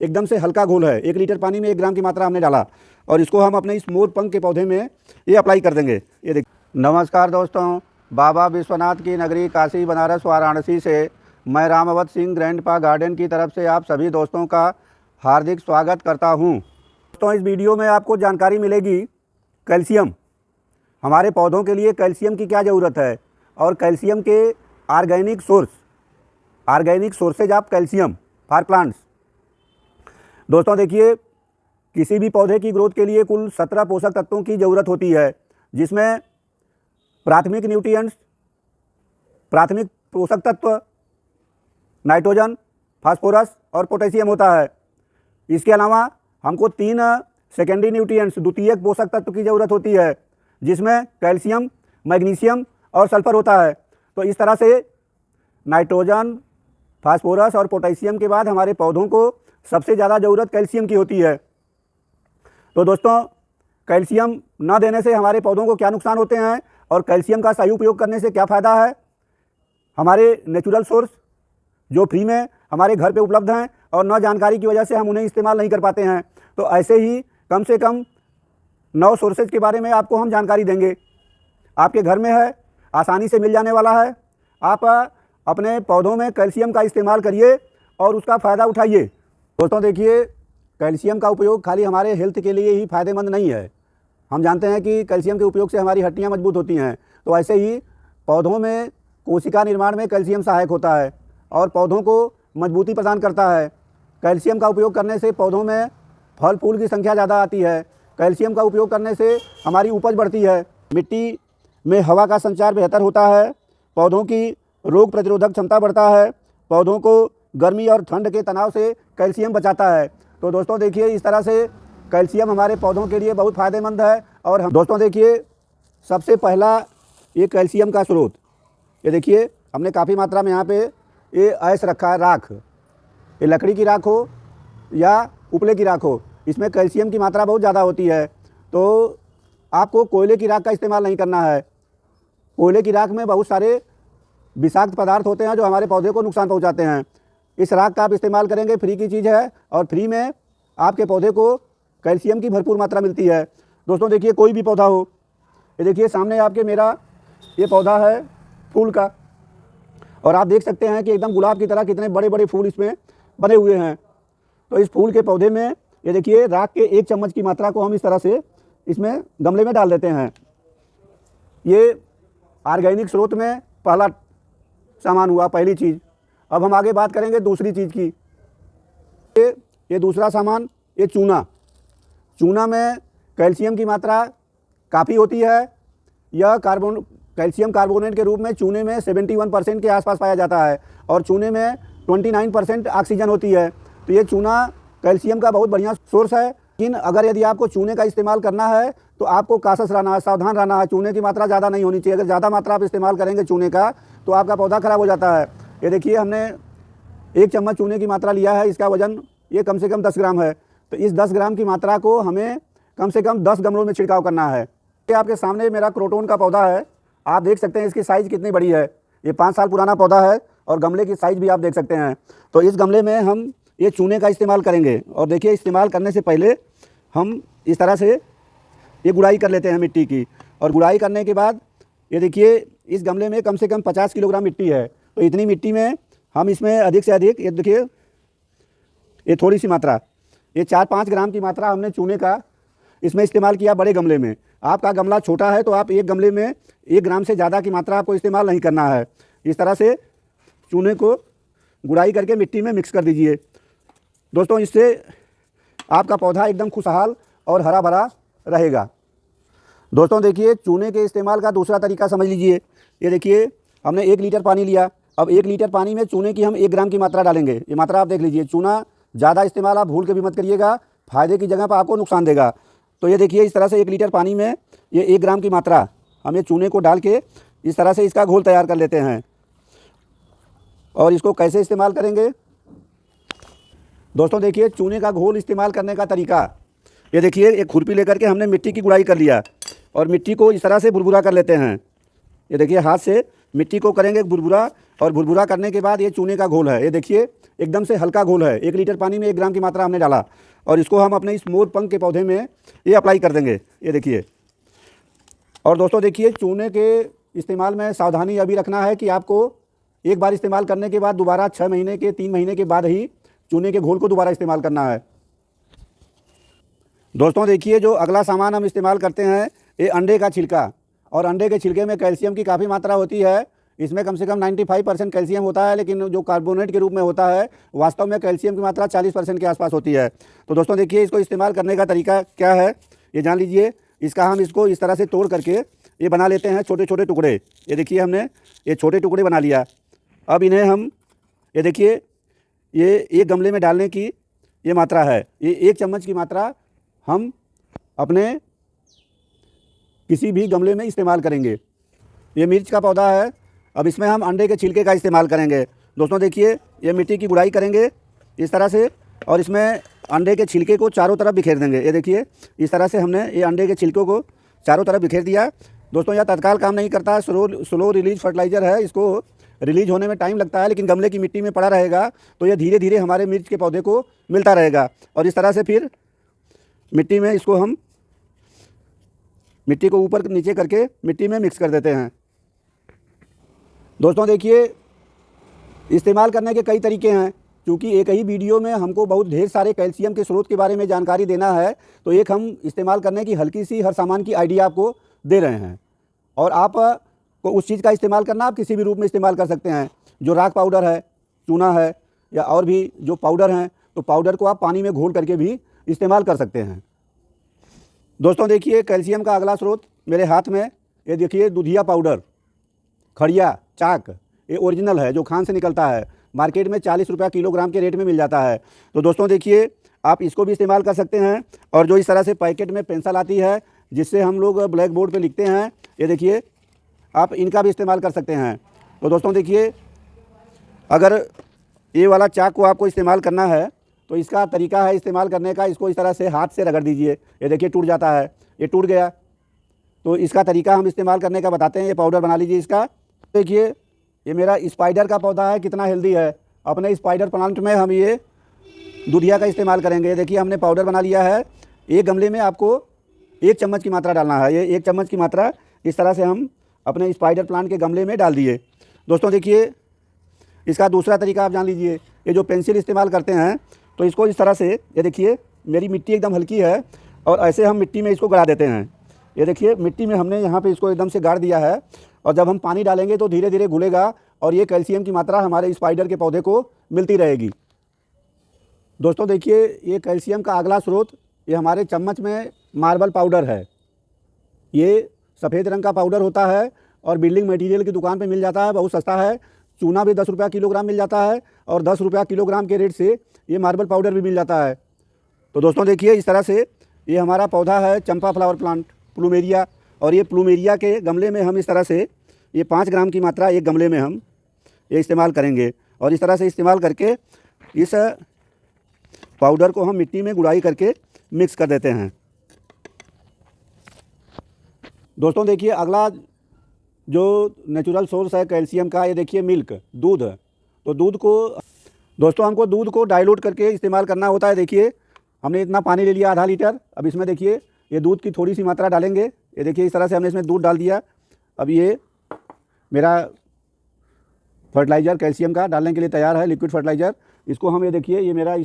एकदम से हल्का घोल है। 1 लीटर पानी में 1 ग्राम की मात्रा हमने डाला और इसको हम अपने इस मोर पंख के पौधे में ये अप्लाई कर देंगे। ये देखिए। नमस्कार दोस्तों, बाबा विश्वनाथ की नगरी काशी बनारस वाराणसी से मैं रामावत सिंह ग्रैंडपा गार्डन की तरफ से आप सभी दोस्तों का हार्दिक स्वागत करता हूं। दोस्तों, इस वीडियो में आपको जानकारी मिलेगी कैल्शियम, हमारे पौधों के लिए कैल्शियम की क्या ज़रूरत है और कैल्शियम के organic sources of calcium for plants. दोस्तों देखिए, किसी भी पौधे की ग्रोथ के लिए कुल 17 पोषक तत्वों की ज़रूरत होती है, जिसमें प्राथमिक न्यूट्रिएंट्स, प्राथमिक पोषक तत्व नाइट्रोजन, फास्फोरस और पोटेशियम होता है। इसके अलावा हमको 3 सेकेंडरी न्यूट्रिएंट्स, द्वितीयक पोषक तत्व की ज़रूरत होती है, जिसमें कैल्शियम, मैग्नीशियम और सल्फर होता है। तो इस तरह से नाइट्रोजन, फास्फोरस और पोटेशियम के बाद हमारे पौधों को सबसे ज़्यादा ज़रूरत कैल्शियम की होती है। तो दोस्तों, कैल्शियम न देने से हमारे पौधों को क्या नुकसान होते हैं और कैल्शियम का सही उपयोग करने से क्या फ़ायदा है। हमारे नेचुरल सोर्स जो फ्री में हमारे घर पे उपलब्ध हैं और न जानकारी की वजह से हम उन्हें इस्तेमाल नहीं कर पाते हैं। तो ऐसे ही कम से कम 9 सोर्सेज के बारे में आपको हम जानकारी देंगे। आपके घर में है, आसानी से मिल जाने वाला है। आप अपने पौधों में कैल्शियम का इस्तेमाल करिए और उसका फ़ायदा उठाइए। दोस्तों देखिए, कैल्शियम का उपयोग खाली हमारे हेल्थ के लिए ही फ़ायदेमंद नहीं है। हम जानते हैं कि कैल्शियम के उपयोग से हमारी हड्डियाँ मजबूत होती हैं। तो ऐसे ही पौधों में कोशिका निर्माण में कैल्शियम सहायक होता है और पौधों को मजबूती प्रदान करता है। कैल्शियम का उपयोग करने से पौधों में फल फूल की संख्या ज़्यादा आती है। कैल्शियम का उपयोग करने से हमारी उपज बढ़ती है। मिट्टी में हवा का संचार बेहतर होता है। पौधों की रोग प्रतिरोधक क्षमता बढ़ता है। पौधों को गर्मी और ठंड के तनाव से कैल्शियम बचाता है। तो दोस्तों देखिए, इस तरह से कैल्शियम हमारे पौधों के लिए बहुत फ़ायदेमंद है। और हम दोस्तों देखिए, सबसे पहला ये कैल्शियम का स्रोत, ये देखिए हमने काफ़ी मात्रा में यहाँ पे ये ऐस रखा है, राख। ये लकड़ी की राख हो या उपले की राख हो, इसमें कैल्शियम की मात्रा बहुत ज़्यादा होती है। तो आपको कोयले की राख का इस्तेमाल नहीं करना है। कोयले की राख में बहुत सारे विषाक्त पदार्थ होते हैं जो हमारे पौधे को नुकसान पहुंचाते हैं। इस राख का आप इस्तेमाल करेंगे, फ्री की चीज़ है और फ्री में आपके पौधे को कैल्शियम की भरपूर मात्रा मिलती है। दोस्तों देखिए, कोई भी पौधा हो, ये देखिए सामने आपके मेरा ये पौधा है फूल का, और आप देख सकते हैं कि एकदम गुलाब की तरह कितने बड़े बड़े फूल इसमें बने हुए हैं। तो इस फूल के पौधे में ये देखिए राख के 1 चम्मच की मात्रा को हम इस तरह से इसमें गमले में डाल देते हैं। ये ऑर्गेनिक स्रोत में पहला सामान हुआ, पहली चीज़। अब हम आगे बात करेंगे दूसरी चीज़ की। ये दूसरा सामान, ये चूना। चूना में कैल्शियम की मात्रा काफ़ी होती है। यह कैल्शियम कार्बोनेट के रूप में चूने में 71% के आसपास पाया जाता है और चूने में 29% ऑक्सीजन होती है। तो ये चूना कैल्शियम का बहुत बढ़िया सोर्स है। लेकिन अगर यदि आपको चूने का इस्तेमाल करना है तो आपको कासस रहना है, सावधान रहना है। चूने की मात्रा ज़्यादा नहीं होनी चाहिए। अगर ज़्यादा मात्रा आप इस्तेमाल करेंगे चूने का तो आपका पौधा ख़राब हो जाता है। ये देखिए, हमने 1 चम्मच चूने की मात्रा लिया है। इसका वजन ये कम से कम 10 ग्राम है। तो इस 10 ग्राम की मात्रा को हमें कम से कम 10 गमलों में छिड़काव करना है। ये आपके सामने मेरा क्रोटोन का पौधा है। आप देख सकते हैं इसकी साइज़ कितनी बड़ी है। ये 5 साल पुराना पौधा है और गमले की साइज़ भी आप देख सकते हैं। तो इस गमले में हम ये चूने का इस्तेमाल करेंगे। और देखिए, इस्तेमाल करने से पहले हम इस तरह से ये गुड़ाई कर लेते हैं मिट्टी की। और गुड़ाई करने के बाद ये देखिए, इस गमले में कम से कम 50 किलोग्राम मिट्टी है। तो इतनी मिट्टी में हम इसमें अधिक से अधिक, ये देखिए ये थोड़ी सी मात्रा, ये 4-5 ग्राम की मात्रा हमने चूने का इसमें इस्तेमाल किया बड़े गमले में। आपका गमला छोटा है तो आप एक गमले में 1 ग्राम से ज़्यादा की मात्रा आपको इस्तेमाल नहीं करना है। इस तरह से चूने को गुड़ाई करके मिट्टी में मिक्स कर दीजिए। दोस्तों, इससे आपका पौधा एकदम खुशहाल और हरा भरा रहेगा। दोस्तों देखिए, चूने के इस्तेमाल का दूसरा तरीका समझ लीजिए। ये देखिए, हमने 1 लीटर पानी लिया। अब 1 लीटर पानी में चूने की हम 1 ग्राम की मात्रा डालेंगे। ये मात्रा आप देख लीजिए। चूना ज़्यादा इस्तेमाल आप भूल के भी मत करिएगा, फ़ायदे की जगह पर आपको नुकसान देगा। तो ये देखिए, इस तरह से 1 लीटर पानी में ये 1 ग्राम की मात्रा हम ये चूने को डाल के इस तरह से इसका घोल तैयार कर लेते हैं। और इसको कैसे इस्तेमाल करेंगे दोस्तों, देखिए चूने का घोल इस्तेमाल करने का तरीका। ये देखिए, एक खुरपी लेकर के हमने मिट्टी की गुड़ाई कर लिया और मिट्टी को इस तरह से भुरभुरा कर लेते हैं। ये देखिए, हाथ से मिट्टी को करेंगे भुरभुरा और भुरभुरा करने के बाद ये चूने का घोल है। ये देखिए, एकदम से हल्का घोल है। 1 लीटर पानी में 1 ग्राम की मात्रा हमने डाला और इसको हम अपने इस मोर पंख के पौधे में ये अप्लाई कर देंगे, ये देखिए। और दोस्तों देखिए, चूने के इस्तेमाल में सावधानी अभी रखना है कि आपको एक बार इस्तेमाल करने के बाद दोबारा 6 महीने के 3 महीने के बाद ही चूने के घोल को दोबारा इस्तेमाल करना है। दोस्तों देखिए, जो अगला सामान हम इस्तेमाल करते हैं ये अंडे का छिलका, और अंडे के छिलके में कैल्शियम की काफ़ी मात्रा होती है। इसमें कम से कम 95% कैल्शियम होता है, लेकिन जो कार्बोनेट के रूप में होता है वास्तव में कैल्शियम की मात्रा 40% के आसपास होती है। तो दोस्तों देखिए, इसको इस्तेमाल करने का तरीका क्या है ये जान लीजिए। हम इसको इस तरह से तोड़ करके ये बना लेते हैं छोटे छोटे टुकड़े। ये देखिए, हमने ये छोटे टुकड़े बना लिया। अब इन्हें हम, ये देखिए, ये एक गमले में डालने की ये मात्रा है। ये 1 चम्मच की मात्रा हम अपने किसी भी गमले में इस्तेमाल करेंगे। ये मिर्च का पौधा है। अब इसमें हम अंडे के छिलके का इस्तेमाल करेंगे। दोस्तों देखिए, ये मिट्टी की गुड़ाई करेंगे इस तरह से, और इसमें अंडे के छिलके को चारों तरफ बिखेर देंगे। ये देखिए, इस तरह से हमने ये अंडे के छिलकों को चारों तरफ बिखेर दिया। दोस्तों यह तत्काल काम नहीं करता, स्लो रिलीज फर्टिलाइज़र है। इसको रिलीज होने में टाइम लगता है, लेकिन गमले की मिट्टी में पड़ा रहेगा तो यह धीरे धीरे हमारे मिर्च के पौधे को मिलता रहेगा। और इस तरह से फिर मिट्टी में इसको हम मिट्टी को ऊपर नीचे करके मिट्टी में मिक्स कर देते हैं। दोस्तों देखिए, इस्तेमाल करने के कई तरीके हैं। क्योंकि एक ही वीडियो में हमको बहुत ढेर सारे कैल्शियम के स्रोत के बारे में जानकारी देना है, तो एक हम इस्तेमाल करने की हल्की सी हर सामान की आइडिया आपको दे रहे हैं। और आप को उस चीज़ का इस्तेमाल करना आप किसी भी रूप में इस्तेमाल कर सकते हैं। जो राख पाउडर है, चूना है, या और भी जो पाउडर हैं, तो पाउडर को आप पानी में घोल करके भी इस्तेमाल कर सकते हैं। दोस्तों देखिए, कैल्शियम का अगला स्रोत मेरे हाथ में, ये देखिए दूधिया पाउडर, खड़िया चाक, ये ओरिजिनल है जो खान से निकलता है। मार्केट में 40 रुपया किलोग्राम के रेट में मिल जाता है। तो दोस्तों देखिए, आप इसको भी इस्तेमाल कर सकते हैं। और जो इस तरह से पैकेट में पेंसिल आती है जिससे हम लोग ब्लैक बोर्ड पे लिखते हैं, ये देखिए, आप इनका भी इस्तेमाल कर सकते हैं। तो दोस्तों देखिए, अगर ये वाला चाक को आपको इस्तेमाल करना है तो इसका तरीका है इस्तेमाल करने का, इसको इस तरह से हाथ से रगड़ दीजिए। ये देखिए टूट जाता है, ये टूट गया। तो इसका तरीका हम इस्तेमाल करने का बताते हैं। ये पाउडर बना लीजिए इसका। देखिए, ये मेरा स्पाइडर का पौधा है, कितना हेल्दी है। अपने स्पाइडर प्लांट में हम ये दूधिया का इस्तेमाल करेंगे। देखिए, हमने पाउडर बना लिया है। एक गमले में आपको 1 चम्मच की मात्रा डालना है। ये 1 चम्मच की मात्रा इस तरह से हम अपने स्पाइडर प्लांट के गमले में डाल दिए। दोस्तों देखिए, इसका दूसरा तरीका आप जान लीजिए। ये जो पेंसिल इस्तेमाल करते हैं, तो इसको इस तरह से, ये देखिए मेरी मिट्टी एकदम हल्की है और ऐसे हम मिट्टी में इसको गड़ा देते हैं। ये देखिए, मिट्टी में हमने यहाँ पे इसको एकदम से गाड़ दिया है, और जब हम पानी डालेंगे तो धीरे धीरे घुलेगा और ये कैल्शियम की मात्रा हमारे स्पाइडर के पौधे को मिलती रहेगी। दोस्तों देखिए, ये कैल्शियम का अगला स्रोत, ये हमारे चम्मच में मार्बल पाउडर है। ये सफ़ेद रंग का पाउडर होता है और बिल्डिंग मटेरियल की दुकान पे मिल जाता है, बहुत सस्ता है। चूना भी 10 रुपया किलोग्राम मिल जाता है, और 10 रुपया किलोग्राम के रेट से ये मार्बल पाउडर भी मिल जाता है। तो दोस्तों देखिए, इस तरह से ये हमारा पौधा है चंपा फ्लावर प्लांट, प्लूमेरिया। और ये प्लूमेरिया के गमले में हम इस तरह से ये 5 ग्राम की मात्रा एक गमले में हम ये इस्तेमाल करेंगे। और इस तरह से इस्तेमाल करके इस पाउडर को हम मिट्टी में गुड़ाई करके मिक्स कर देते हैं। दोस्तों देखिए, अगला जो नेचुरल सोर्स है कैल्शियम का, ये देखिए मिल्क, दूध। तो दूध को दोस्तों हमको दूध को डाइल्यूट करके इस्तेमाल करना होता है। देखिए, हमने इतना पानी ले लिया, आधा लीटर। अब इसमें देखिए ये दूध की थोड़ी सी मात्रा डालेंगे। ये देखिए, इस तरह से हमने इसमें दूध डाल दिया। अब ये मेरा फर्टिलाइज़र कैल्शियम का डालने के लिए तैयार है, लिक्विड फर्टिलाइज़र। इसको हम, ये देखिए, ये मेरा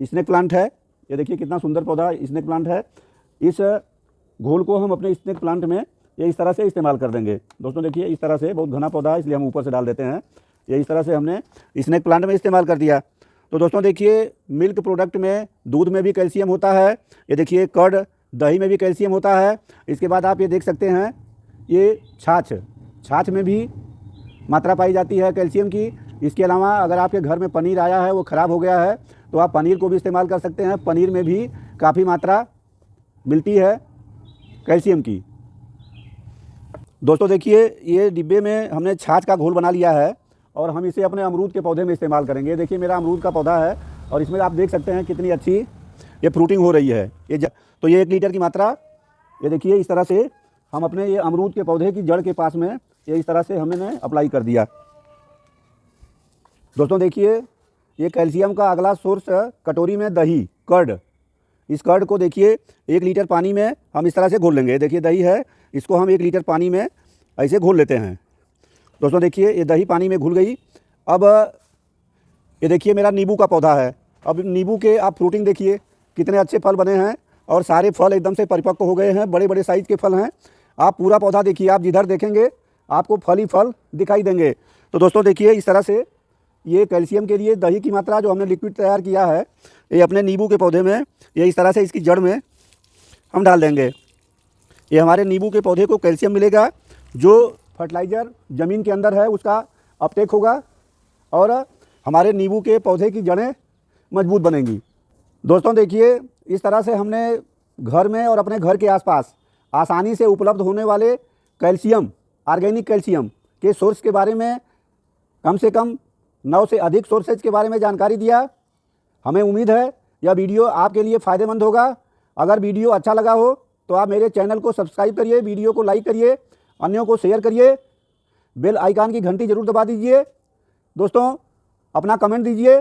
स्नेक प्लांट है। ये देखिए कितना सुंदर पौधा स्नेक प्लांट है। इस घोल को हम अपने स्नेक प्लांट में ये इस तरह से इस्तेमाल कर देंगे। दोस्तों देखिए, इस तरह से, बहुत घना पौधा है इसलिए हम ऊपर से डाल देते हैं। ये इस तरह से हमने स्नेक प्लांट में इस्तेमाल कर दिया। तो दोस्तों देखिए, मिल्क प्रोडक्ट में, दूध में भी कैल्शियम होता है। ये देखिए, कर्ड, दही में भी कैल्शियम होता है। इसके बाद आप ये देख सकते हैं, ये छाछ में भी मात्रा पाई जाती है कैल्शियम की। इसके अलावा अगर आपके घर में पनीर आया है, वो ख़राब हो गया है, तो आप पनीर को भी इस्तेमाल कर सकते हैं। पनीर में भी काफ़ी मात्रा मिलती है कैल्शियम की। दोस्तों देखिए, ये डिब्बे में हमने छाछ का घोल बना लिया है और हम इसे अपने अमरूद के पौधे में इस्तेमाल करेंगे। देखिए, मेरा अमरूद का पौधा है और इसमें आप देख सकते हैं कितनी अच्छी ये फ्रूटिंग हो रही है। तो ये 1 लीटर की मात्रा, ये देखिए इस तरह से हम अपने ये अमरूद के पौधे की जड़ के पास में ये इस तरह से हमने अप्लाई कर दिया। दोस्तों देखिए, ये कैल्शियम का अगला सोर्स कटोरी में दही, कर्ड। इस कर्ड को देखिए 1 लीटर पानी में हम इस तरह से घोल लेंगे। देखिए दही है, इसको हम 1 लीटर पानी में ऐसे घोल लेते हैं। दोस्तों देखिए ये दही पानी में घुल गई। अब ये देखिए मेरा नींबू का पौधा है। अब नींबू के आप फ्रूटिंग देखिए कितने अच्छे फल बने हैं और सारे फल एकदम से परिपक्व हो गए हैं, बड़े बड़े साइज़ के फल हैं। आप पूरा पौधा देखिए, आप जिधर देखेंगे आपको फल ही फल दिखाई देंगे। तो दोस्तों देखिए इस तरह से ये कैल्शियम के लिए दही की मात्रा जो हमने लिक्विड तैयार किया है, ये अपने नींबू के पौधे में ये इस तरह से इसकी जड़ में हम डाल देंगे। ये हमारे नींबू के पौधे को कैल्शियम मिलेगा, जो फर्टिलाइज़र ज़मीन के अंदर है उसका अपटेक होगा और हमारे नींबू के पौधे की जड़ें मजबूत बनेंगी। दोस्तों देखिए इस तरह से हमने घर में और अपने घर के आसपास आसानी से उपलब्ध होने वाले कैल्शियम, ऑर्गेनिक कैल्शियम के सोर्स के बारे में कम से कम 9 से अधिक सोर्सेज के बारे में जानकारी दिया। हमें उम्मीद है यह वीडियो आपके लिए फ़ायदेमंद होगा। अगर वीडियो अच्छा लगा हो तो आप मेरे चैनल को सब्सक्राइब करिए, वीडियो को लाइक करिए, अन्यों को शेयर करिए, बेल आइकन की घंटी ज़रूर दबा दीजिए। दोस्तों अपना कमेंट दीजिए।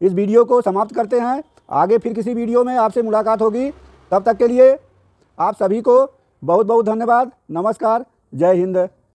इस वीडियो को समाप्त करते हैं, आगे फिर किसी वीडियो में आपसे मुलाकात होगी। तब तक के लिए आप सभी को बहुत बहुत धन्यवाद। नमस्कार, जय हिंद।